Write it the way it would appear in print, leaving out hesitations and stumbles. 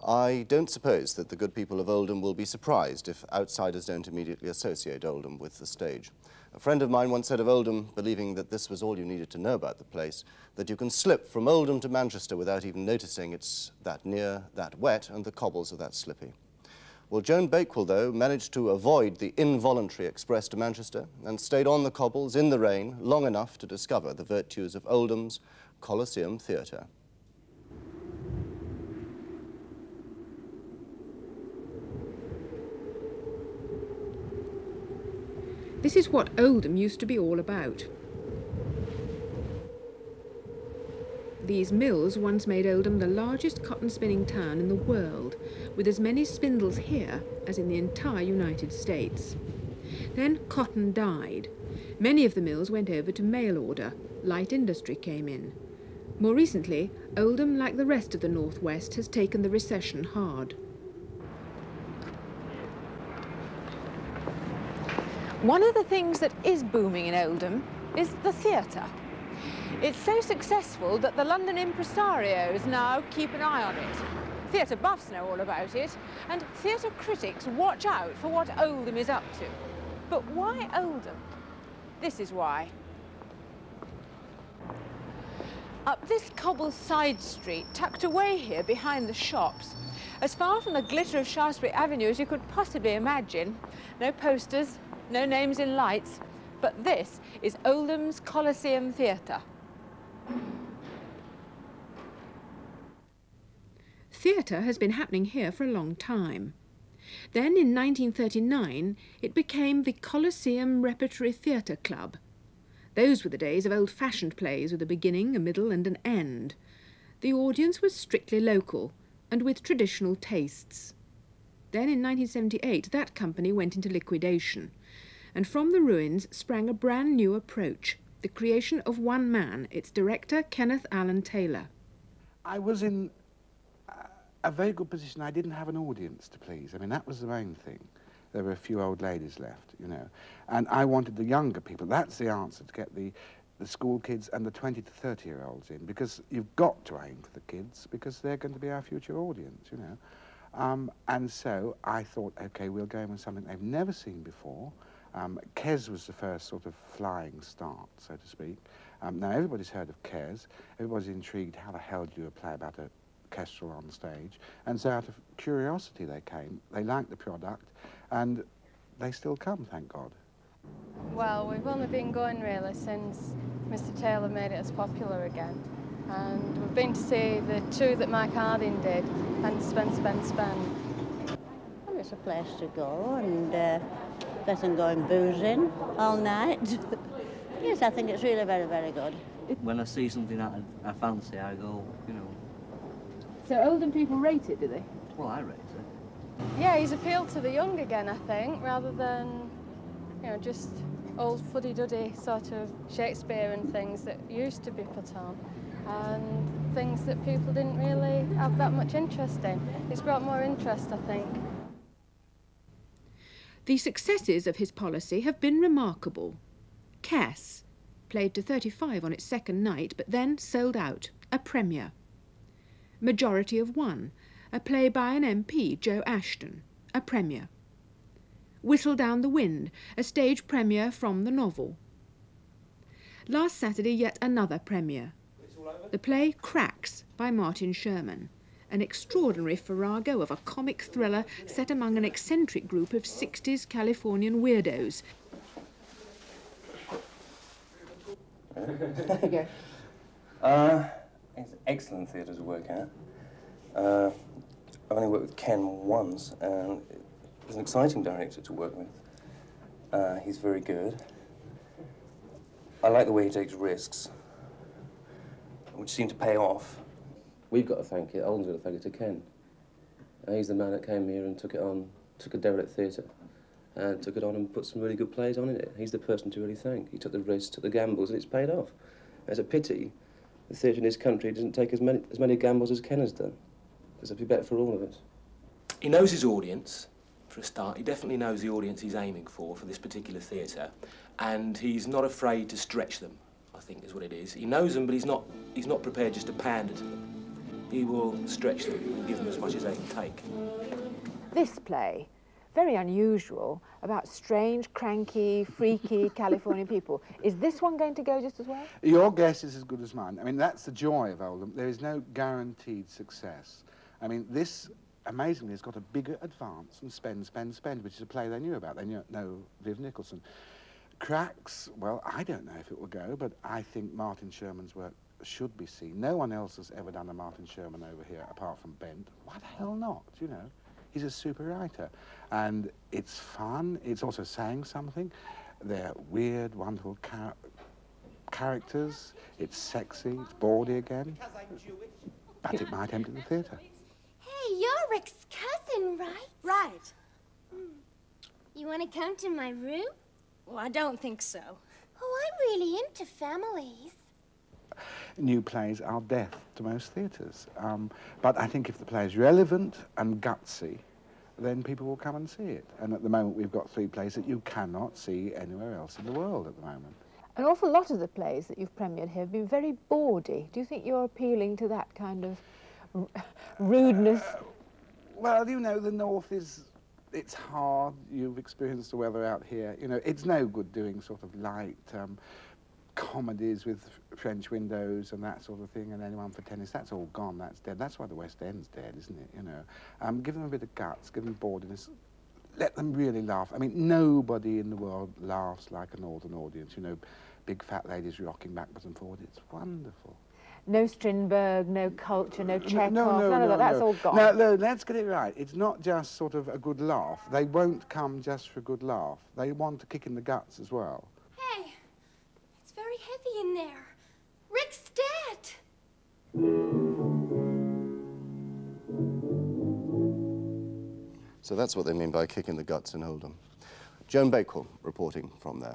I don't suppose that the good people of Oldham will be surprised if outsiders don't immediately associate Oldham with the stage. A friend of mine once said of Oldham, believing that this was all you needed to know about the place, that you can slip from Oldham to Manchester without even noticing it's that near, that wet, and the cobbles are that slippy. Well, Joan Bakewell, though, managed to avoid the involuntary express to Manchester and stayed on the cobbles in the rain long enough to discover the virtues of Oldham's Coliseum Theatre. This is what Oldham used to be all about. These mills once made Oldham the largest cotton spinning town in the world, with as many spindles here as in the entire United States. Then cotton died. Many of the mills went over to mail order. Light industry came in. More recently, Oldham, like the rest of the Northwest, has taken the recession hard. One of the things that is booming in Oldham is the theatre. It's so successful that the London impresarios now keep an eye on it. Theatre buffs know all about it, and theatre critics watch out for what Oldham is up to. But why Oldham? This is why. Up this cobbled side street, tucked away here behind the shops, as far from the glitter of Shaftesbury Avenue as you could possibly imagine, no posters, no names in lights, but this is Oldham's Coliseum Theatre. Theatre has been happening here for a long time. Then in 1939 it became the Coliseum Repertory Theatre Club. Those were the days of old-fashioned plays with a beginning, a middle and an end. The audience was strictly local and with traditional tastes. Then in 1978 that company went into liquidation, and from the ruins sprang a brand new approach, the creation of one man, its director, Kenneth Alan Taylor. I was in a very good position. I didn't have an audience to please. I mean, that was the main thing. There were a few old ladies left, you know. And I wanted the younger people. That's the answer, to get the school kids and the 20 to 30-year-olds in, because you've got to aim for the kids, because they're going to be our future audience, you know. And so I thought, OK, we'll go in with something they've never seen before. Kes was the first sort of flying start, so to speak. Now, everybody's heard of Kes. Everybody's intrigued, how the hell do you play about a orchestral on stage? And so out of curiosity they came. They liked the product, and they still come, thank God. Well, we've only been going really since Mr. Taylor made it as popular again. And we've been to see the two that Mike Harding did, and Spend. Well, it's a place to go, and better than going boozing all night. Yes, I think it's really very, very good. When I see something that I fancy, I go, you know. So Oldham people rate it, do they? Well, I rate it. Yeah, he's appealed to the young again, I think, rather than, you know, just old fuddy-duddy sort of Shakespeare and things that used to be put on, and things that people didn't really have that much interest in. It's brought more interest, I think. The successes of his policy have been remarkable. Cass played to 35 on its second night, but then sold out, a premiere. Majority of One, a play by an MP, Joe Ashton, a premiere. Whistle Down the Wind, a stage premiere from the novel. Last Saturday, yet another premiere. The play Cracks by Martin Sherman, an extraordinary farrago of a comic thriller set among an eccentric group of 60s Californian weirdos. It's excellent theatre to work at. I've only worked with Ken once, and he's an exciting director to work with. He's very good. I like the way he takes risks, which seem to pay off. We've got to thank it, Oldham's got to thank it to Ken. He's the man that came here and took it on, took a derelict theatre, and took it on and put some really good plays on in it. He's the person to really thank. He took the risks, took the gambles, and it's paid off. It's a pity the theatre in this country doesn't take as many gambles as Ken has done, because it'd be better for all of us. He knows his audience, for a start. He definitely knows the audience he's aiming for this particular theatre, and he's not afraid to stretch them, I think is what it is. He knows them, but he's not prepared just to pander to them. he will stretch them and give them as much as they can take. This play, very unusual, about strange, cranky, freaky Californian people. Is this one going to go just as well? Your guess is as good as mine. I mean, that's the joy of Oldham. There is no guaranteed success. I mean, this, amazingly, has got a bigger advance than Spend, Spend, Spend, which is a play they knew about. They know Viv Nicholson. Cracks, well, I don't know if it will go, but I think Martin Sherman's work should be seen. No one else has ever done a Martin Sherman over here, apart from Bent. Why the hell not, you know? He's a super writer, and it's fun. It's also saying something. They're weird, wonderful characters. It's sexy. It's bawdy again. But it might empty the theatre. Hey, you're Rick's cousin, right? Right. You want to come to my room? Well, I don't think so. Oh, I'm really into families. New plays are death to most theatres. But I think if the play is relevant and gutsy, then people will come and see it. And at the moment, we've got 3 plays that you cannot see anywhere else in the world at the moment. An awful lot of the plays that you've premiered here have been very bawdy. Do you think you're appealing to that kind of rudeness? Well, you know, the North is... It's hard. You've experienced the weather out here. You know, it's no good doing sort of light comedies with French windows and that sort of thing, and anyone for tennis. That's all gone. That's dead. That's why the West End's dead, isn't it? You know, give them a bit of guts, give them bawdiness, let them really laugh. I mean, nobody in the world laughs like a Northern audience. You know, big fat ladies rocking backwards and forwards. It's wonderful. No Strindberg, no culture, no Chekhov, none of that. That's all gone. No, let's get it right. It's not just sort of a good laugh. They won't come just for a good laugh. They want a kick in the guts as well. Hey, it's very heavy in there. Rick's dead. So that's what they mean by kicking the guts in Oldham. Joan Bakewell reporting from there.